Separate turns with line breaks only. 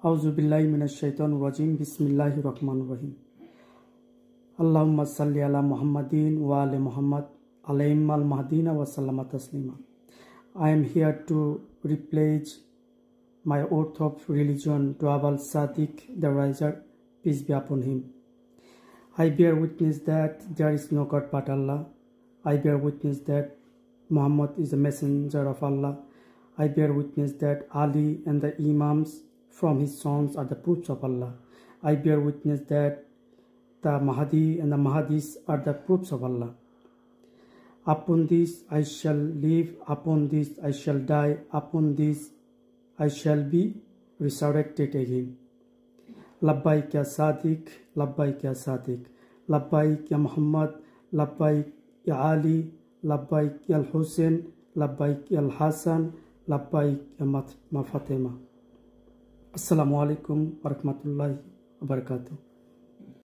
আউযুবিল্লাহি মিনাশ শাইতানির রাজিম। বিসমিল্লাহির রহমানির রহিম। আল্লাহুম্মা সাল্লি আলা মুহাম্মাদিন ওয়া আলি মুহাম্মাদ আলাইহিল মাহদিনা ওয়া সাল্লামা Taslima. I am here to repledge my oath of religion to Abul Sadiq the Riser, peace be upon him. I bear witness that there is no God but Allah. I bear witness that Muhammad is a messenger of Allah. I bear witness that Ali and the Imams from his sons are the proofs of Allah. I bear witness that the Mahdi and the Mahdis are the proofs of Allah. Upon this I shall live, upon this I shall die, upon this I shall be resurrected again. Labbaik ya Sadiq, Labbaik ya Sadiq, Labbaik ya Muhammad, Labbaik ya Ali, Labbaik ya Hussein, Labbaik ya Hassan, Labbaik ya Fatima. Assalamu alaikum wa rahmatullahi wa barakatuh.